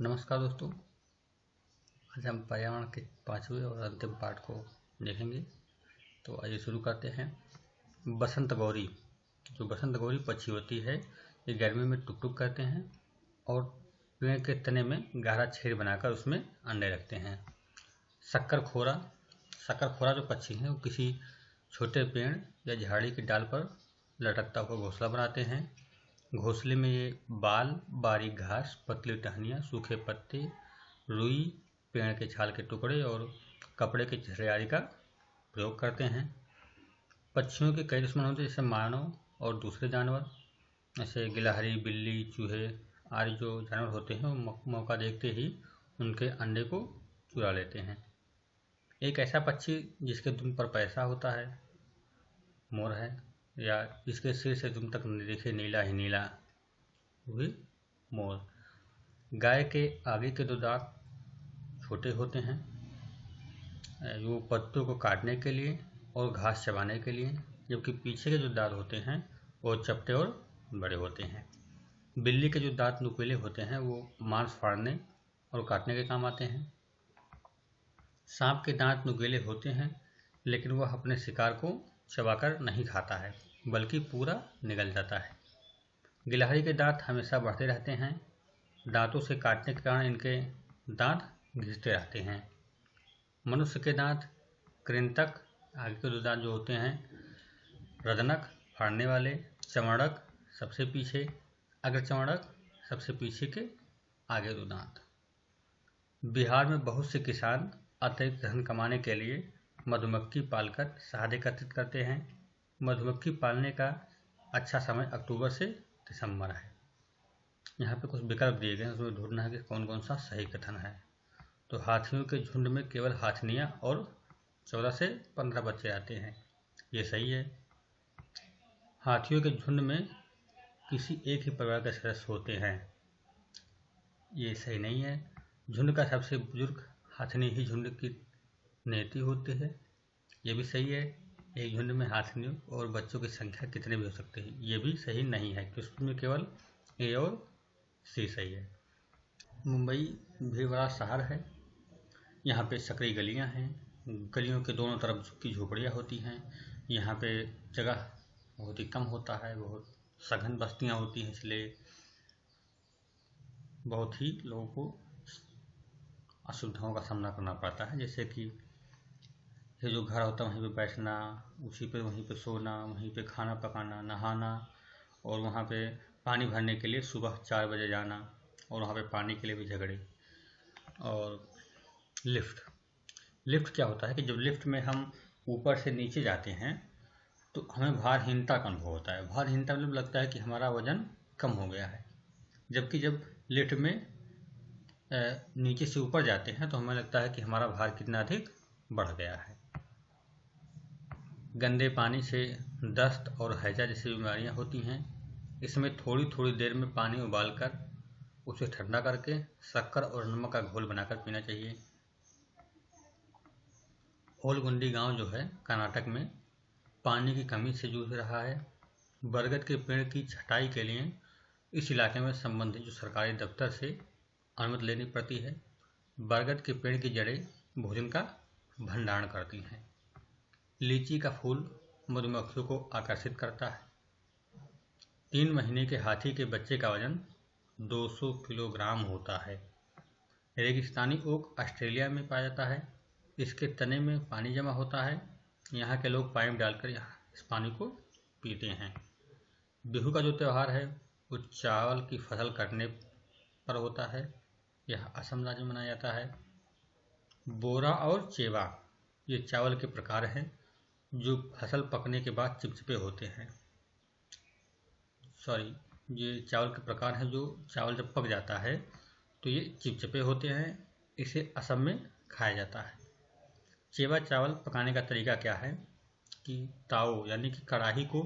नमस्कार दोस्तों। आज हम पर्यावरण के पांचवें और अंतिम पाठ को देखेंगे। तो आइए शुरू करते हैं। बसंत गौरी। जो बसंत गौरी पक्षी होती है, ये गर्मी में टुक टुक करते हैं और पेड़ के तने में गहरा छेद बनाकर उसमें अंडे रखते हैं। शक्कर खोरा जो पक्षी हैं वो किसी छोटे पेड़ या झाड़ी की डाल पर लटकता हुआ घोंसला बनाते हैं। घोंसले में ये बाल, बारीक घास, पतली टहनियाँ, सूखे पत्ते, रुई, पेड़ के छाल के टुकड़े और कपड़े के छिलके आदि का प्रयोग करते हैं। पक्षियों के कई दुश्मन होते हैं, जैसे मानव और दूसरे जानवर, जैसे गिलहरी, बिल्ली, चूहे आदि जो जानवर होते हैं वो मौका देखते ही उनके अंडे को चुरा लेते हैं। एक ऐसा पक्षी जिसके दुम पर पैसा होता है मोर है, या जिसके सिर से दुम तक दिखे नीला ही नीला, वही मोर। गाय के आगे के दो दांत छोटे होते हैं, वो पत्तों को काटने के लिए और घास चबाने के लिए, जबकि पीछे के जो दांत होते हैं वो चपटे और बड़े होते हैं। बिल्ली के जो दांत नुकीले होते हैं वो मांस फाड़ने और काटने के काम आते हैं। सांप के दांत नुकीले होते हैं, लेकिन वह अपने शिकार को चबाकर नहीं खाता है, बल्कि पूरा निगल जाता है। गिलहरी के दांत हमेशा बढ़ते रहते हैं। दांतों से काटने के कारण इनके दांत घिसते रहते हैं। मनुष्य के दांत कृंतक, आगे के दो दांत जो होते हैं रदनक, फाड़ने वाले, चमड़क सबसे पीछे, अग्रचमड़क सबसे पीछे के आगे दो दांत। बिहार में बहुत से किसान अतिरिक्त धन कमाने के लिए मधुमक्खी पालकर शहद एकत्रित करते हैं। मधुमक्खी पालने का अच्छा समय अक्टूबर से दिसंबर है। यहाँ पे कुछ विकल्प दिए गए हैं, उसमें ढूंढना है कि कौन कौन सा सही कथन है। तो हाथियों के झुंड में केवल हाथनियाँ और 14 से 15 बच्चे आते हैं, ये सही है। हाथियों के झुंड में किसी एक ही परिवार के सदस्य होते हैं, ये सही नहीं है। झुंड का सबसे बुजुर्ग हाथनी ही झुंड की नेती होती है, ये भी सही है। एक झुंड में हाथनियों और बच्चों की संख्या कितने भी हो सकते हैं, ये भी सही नहीं है, क्योंकि उसमें केवल ए और सी सही है। मुंबई भी बड़ा शहर है। यहाँ पे सकरी गलियाँ हैं, गलियों के दोनों तरफ की झोपड़ियाँ होती हैं। यहाँ पे जगह बहुत ही कम होता है, बहुत सघन बस्तियाँ होती हैं, इसलिए बहुत ही लोगों को असुविधाओं का सामना करना पड़ता है। जैसे कि ये जो घर होता है वहीं पे बैठना, वहीं पे सोना, वहीं पे खाना पकाना, नहाना, और वहाँ पे पानी भरने के लिए सुबह 4 बजे जाना, और वहाँ पे पानी के लिए भी झगड़े। और लिफ्ट क्या होता है कि जब लिफ्ट में हम ऊपर से नीचे जाते हैं तो हमें भारहीनता का अनुभव होता है। भारहीनता मतलब लगता है कि हमारा वजन कम हो गया है, जबकि जब लिफ्ट में नीचे से ऊपर जाते हैं तो हमें लगता है कि हमारा भार कितना अधिक बढ़ गया है। गंदे पानी से दस्त और हैजा जैसी बीमारियां होती हैं। इसमें थोड़ी थोड़ी देर में पानी उबालकर उसे ठंडा करके शक्कर और नमक का घोल बनाकर पीना चाहिए। ओलगुंडी गांव जो है कर्नाटक में, पानी की कमी से जूझ रहा है। बरगद के पेड़ की छटाई के लिए इस इलाके में संबंधित जो सरकारी दफ्तर से अनुमति लेनी पड़ती है। बरगद के पेड़ की जड़ें भोजन का भंडारण करती हैं। लीची का फूल मधुमक्खियों को आकर्षित करता है। 3 महीने के हाथी के बच्चे का वजन 200 किलोग्राम होता है। रेगिस्तानी ओक ऑस्ट्रेलिया में पाया जाता है। इसके तने में पानी जमा होता है। यहाँ के लोग पाइप डालकर इस पानी को पीते हैं। बिहू का जो त्यौहार है वो चावल की फसल कटने पर होता है। यह असम राज्य में मनाया जाता है। बोरा और चेवा ये चावल के प्रकार हैं जो फसल पकने के बाद चिपचिपे होते हैं। ये चावल के प्रकार हैं जो चावल जब पक जाता है तो ये चिपचिपे होते हैं। इसे असम में खाया जाता है। चेवा चावल पकाने का तरीका क्या है कि ताओ यानी कि कढ़ाई को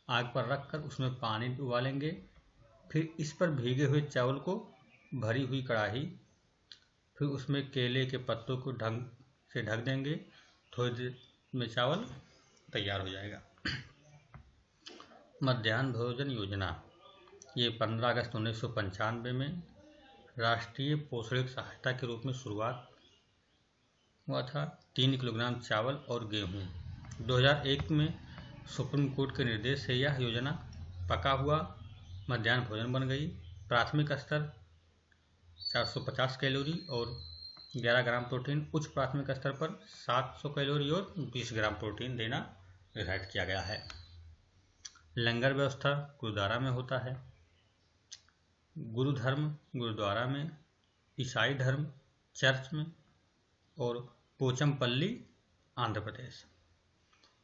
आग पर रखकर उसमें पानी उबालेंगे, फिर इस पर भीगे हुए चावल को भरी हुई कढ़ाई, फिर उसमें केले के पत्तों को ढंग से ढक देंगे। थोड़ी देर में चावल तैयार हो जाएगा। मध्याह्न भोजन योजना ये 15 अगस्त 1995 में राष्ट्रीय पोषण सहायता के रूप में शुरुआत हुआ था। 3 किलोग्राम चावल और गेहूं। 2001 में सुप्रीम कोर्ट के निर्देश से यह योजना पका हुआ मध्याह्न भोजन बन गई। प्राथमिक स्तर 450 कैलोरी और 11 ग्राम प्रोटीन, उच्च प्राथमिक स्तर पर 700 कैलोरी और 20 ग्राम प्रोटीन देना निर्धारित किया गया है। लंगर व्यवस्था गुरुद्वारा में होता है। गुरु धर्म गुरुद्वारा में, ईसाई धर्म चर्च में और पोचमपल्ली आंध्र प्रदेश।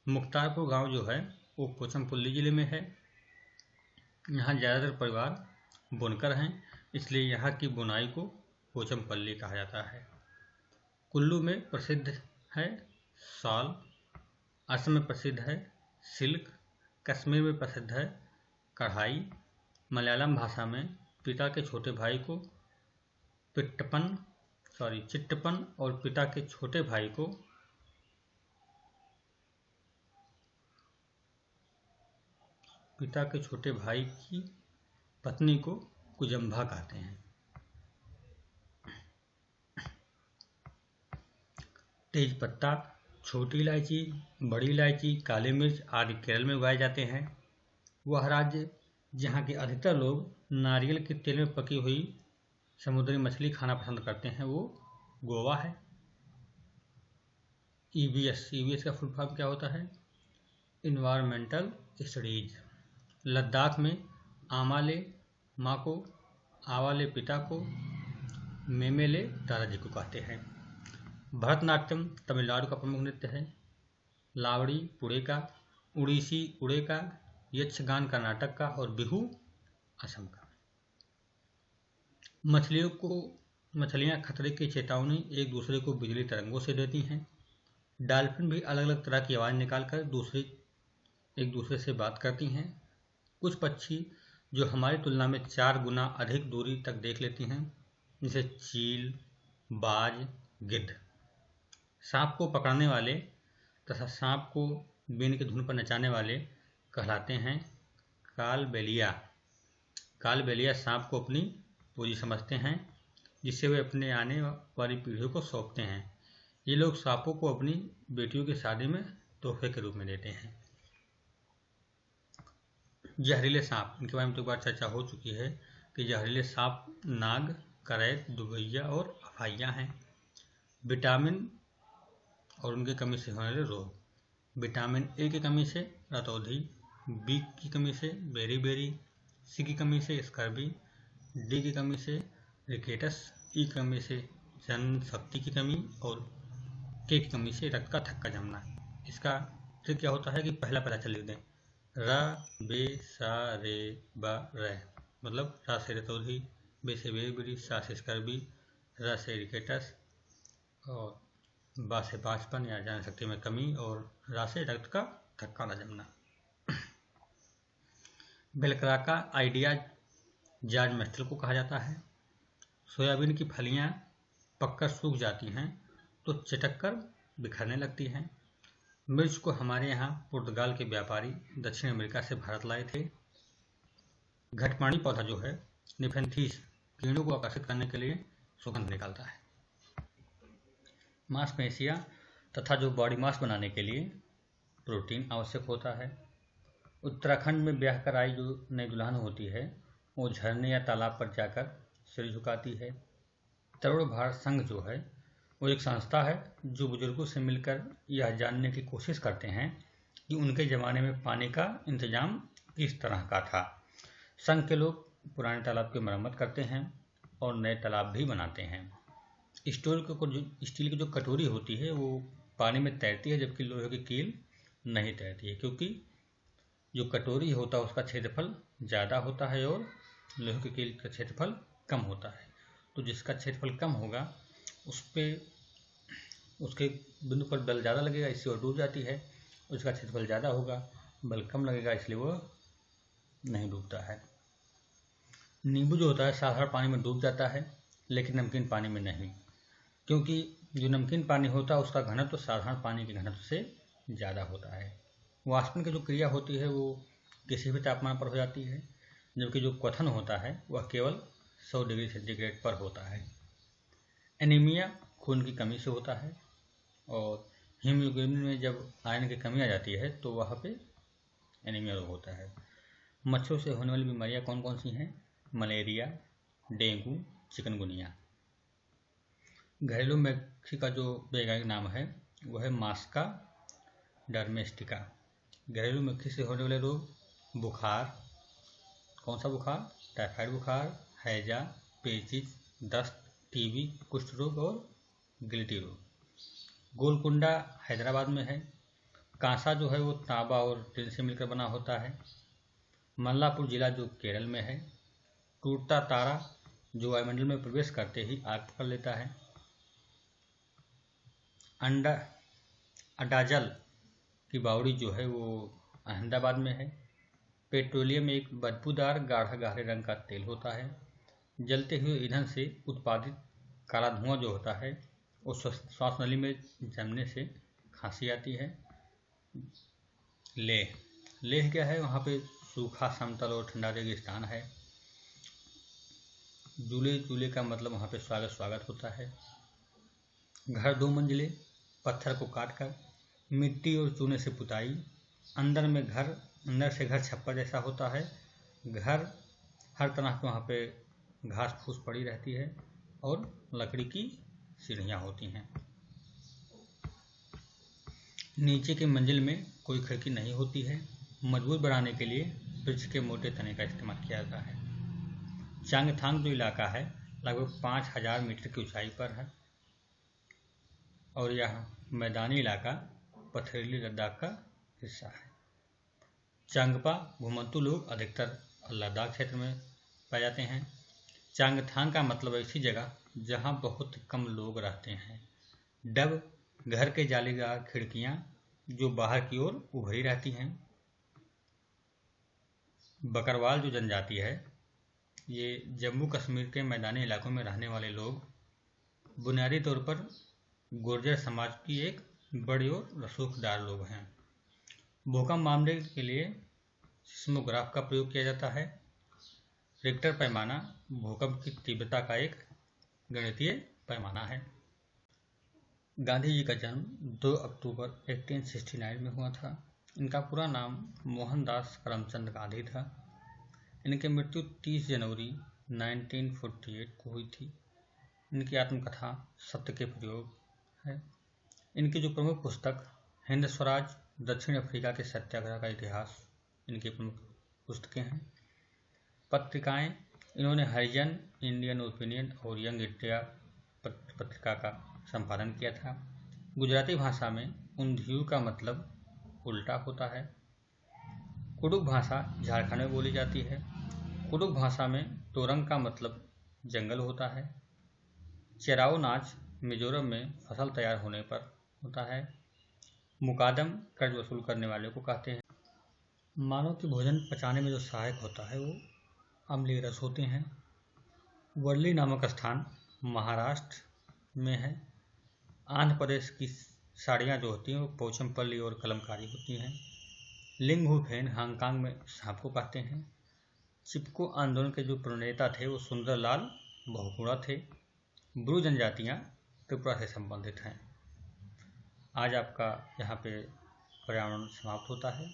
मुख्तारपुर गांव जो है वो पोचमपल्ली जिले में है। यहाँ ज़्यादातर परिवार बुनकर हैं, इसलिए यहाँ की बुनाई को पोचमपल्ली कहा जाता है। कुल्लू में प्रसिद्ध है शॉल, असम में प्रसिद्ध है सिल्क, कश्मीर में प्रसिद्ध है कढ़ाई। मलयालम भाषा में पिता के छोटे भाई को चिट्टपन और पिता के छोटे भाई को की पत्नी को कुजम्भा कहते हैं। तेज पत्ता, छोटी इलायची, बड़ी इलायची, काली मिर्च आदि केरल में उगाए जाते हैं। वह राज्य जहाँ के अधिकतर लोग नारियल के तेल में पकी हुई समुद्री मछली खाना पसंद करते हैं वो गोवा है। EBS का फुल फॉर्म क्या होता है? Environmental studies. लद्दाख में आमाले माँ को, आवाले पिता को, मेमेले दादाजी को कहते हैं। भरतनाट्यम तमिलनाडु का प्रमुख नृत्य है। लावड़ी पुणे का, उड़ीसी उड़े का, यक्षगान कर्नाटक का और बिहू असम का। मछलियाँ खतरे की चेतावनी एक दूसरे को बिजली तरंगों से देती हैं। डॉल्फिन भी अलग अलग तरह की आवाज़ निकालकर एक दूसरे से बात करती हैं। कुछ पक्षी जो हमारी तुलना में 4 गुना अधिक दूरी तक देख लेती हैं, जैसे चील, बाज, गिद्ध। सांप को पकड़ने वाले तथा सांप को बीन की धुन पर नचाने वाले कहलाते हैं कालबेलिया। कालबेलिया सांप को अपनी पूंजी समझते हैं, जिससे वे अपने आने वाली पीढ़ियों को सौंपते हैं। ये लोग सांपों को अपनी बेटियों की शादी में तोहफे के रूप में देते हैं। जहरीले सांप, इनके बारे में तो एक बार चर्चा हो चुकी है कि जहरीले सांप नाग, करैत, दुबैया और अफाइयाँ हैं। विटामिन और उनकी कमी से होने वाले रोग। विटामिन ए की कमी से रतौंधी, बी की कमी से बेरी, सी की कमी से स्कर्वी, डी की कमी से रिकेटस, ई की कमी से जनशक्ति की कमी और के की कमी से रक्त का थक्का जमना। इसका ट्रिक क्या होता है कि पहला लिख दें, र बे सा रे ब रे, मतलब रा से रतौंधी, बे से बेरी, सा से स्कर्वी, र से रिकेटस और बा से बाचपन या जनशक्ति में कमी और रा से रक्त का थक्का न जमना। बेलक्राका आइडिया जाज मेस्टल को कहा जाता है। सोयाबीन की फलियां पककर सूख जाती हैं तो चटक कर बिखरने लगती हैं। मिर्च को हमारे यहाँ पुर्तगाल के व्यापारी दक्षिण अमेरिका से भारत लाए थे। घटमाड़ी पौधा जो है निफेंथीस कीड़ों को आकर्षित करने के लिए सुगंध निकालता है। मांसपेशियां तथा जो बॉडी मास बनाने के लिए प्रोटीन आवश्यक होता है। उत्तराखंड में ब्याह कर आई जो नई दुल्हन होती है वो झरने या तालाब पर जाकर सिर झुकाती है। तरुण भारत संघ जो है वो एक संस्था है जो बुजुर्गों से मिलकर यह जानने की कोशिश करते हैं कि उनके ज़माने में पानी का इंतजाम किस तरह का था। संघ के लोग पुराने तालाब की मरम्मत करते हैं और नए तालाब भी बनाते हैं। स्टील की जो कटोरी होती है वो पानी में तैरती है, जबकि लोहे की कील नहीं तैरती है, क्योंकि जो कटोरी होता है उसका क्षेत्रफल ज़्यादा होता है और लोहे की कील का क्षेत्रफल कम होता है। तो जिसका क्षेत्रफल कम होगा उसके बिंदु पर बल ज़्यादा लगेगा, इससे वो डूब जाती है। उसका क्षेत्रफल ज़्यादा होगा, बल कम लगेगा, इसलिए वो नहीं डूबता है। नींबू जो होता है साधारण पानी में डूब जाता है, लेकिन नमकीन पानी में नहीं, क्योंकि जो नमकीन पानी होता है उसका घनत्व तो साधारण पानी के घनत्व से ज़्यादा होता है। वाष्पन की जो क्रिया होती है वो किसी भी तापमान पर हो जाती है, जबकि जो क्वथन होता है वह केवल 100 डिग्री सेंटीग्रेड पर होता है। एनीमिया खून की कमी से होता है, और हीमोग्लोबिन में जब आयरन की कमी आ जाती है तो वहाँ पे एनीमिया रोग होता है। मच्छरों से होने वाली बीमारियाँ कौन कौन सी हैं? Malaria, dengue, chikungunya. घरेलू मक्खी का जो वैज्ञानिक नाम है वो है मास्का डर्मेस्टिका। घरेलू मक्खी से होने वाले रोग: बुखार। कौन सा बुखार? टाइफाइड बुखार, हैजा, पेचिश, दस्त, टीबी, कुष्ठ रोग और गिल्टी रोग। गोलकुंडा हैदराबाद में है। कांसा जो है वो तांबा और टिन से मिलकर बना होता है। मल्लापुर जिला जो केरल में है। टूटता तारा जो वायुमंडल में प्रवेश करते ही आग पकड़ लेता है। अडाजल की बावड़ी जो है वो अहमदाबाद में है। पेट्रोलियम एक बदबूदार गाढ़ा गहरे रंग का तेल होता है। जलते हुए ईंधन से उत्पादित काला धुआं जो होता है वो श्वास नली में जमने से खांसी आती है। लेह क्या है? वहाँ पे सूखा, समतल और ठंडा रेगिस्तान है। जूले का मतलब वहाँ पे स्वागत होता है। घर 2 मंजिले, पत्थर को काटकर मिट्टी और चूने से पुताई। अंदर से घर छप्पर जैसा होता है। घर हर तरह के वहाँ पे घास फूस पड़ी रहती है और लकड़ी की सीढ़ियाँ होती हैं। नीचे की मंजिल में कोई खिड़की नहीं होती है। मजबूत बनाने के लिए वृक्ष के मोटे तने का इस्तेमाल किया जाता है। चांगथांग जो इलाका है लगभग 5000 मीटर की ऊंचाई पर है, और यह मैदानी इलाका पथरीली लद्दाख का हिस्सा है। चांगपा घुमंतू लोग अधिकतर लद्दाख क्षेत्र में पाए जाते हैं। चांगथांग का मतलब ऐसी जगह जहां बहुत कम लोग रहते हैं। डब घर के जालीदार खिड़कियां जो बाहर की ओर उभरी रहती हैं। बकरवाल जो जनजाति है ये जम्मू कश्मीर के मैदानी इलाकों में रहने वाले लोग बुनियादी तौर पर गुर्जर समाज की एक बड़ी और रसूखदार लोग हैं। भूकंप मापने के लिए सिस्मोग्राफ का प्रयोग किया जाता है। रिक्टर पैमाना भूकंप की तीव्रता का एक गणितीय पैमाना है। गांधी जी का जन्म 2 अक्टूबर 1869 में हुआ था। इनका पूरा नाम मोहनदास करमचंद गांधी था। इनकी मृत्यु 30 जनवरी 1948 को हुई थी। इनकी आत्मकथा सत्य के प्रयोग है। इनकी जो प्रमुख पुस्तक हिंद स्वराज, दक्षिण अफ्रीका के सत्याग्रह का इतिहास इनकी प्रमुख पुस्तकें हैं। पत्रिकाएं इन्होंने हरिजन, इंडियन ओपिनियन और यंग इंडिया पत्रिका का संपादन किया था। गुजराती भाषा में ऊंधियू का मतलब उल्टा होता है। कुडुख भाषा झारखंड में बोली जाती है। कुडुख भाषा में तोरंग का मतलब जंगल होता है। चेराओ नाच मिजोरम में फसल तैयार होने पर होता है। मुकादम कर्ज वसूल करने वाले को कहते हैं। मानव के भोजन पचाने में जो सहायक होता है वो अम्लीय रस होते हैं। वर्ली नामक स्थान महाराष्ट्र में है। आंध्र प्रदेश की साड़ियाँ जो होती हैं वो पोचमपल्ली और कलमकारी होती हैं। लिंगहू फेन हांगकांग में सांप को कहते हैं। चिपको आंदोलन के जो प्रणेता थे वो सुंदरलाल बहुगुणा थे। ब्रू जनजातियाँ त्रिपुरा से संबंधित हैं। आज आपका यहाँ पे पर्यावरण समाप्त होता है।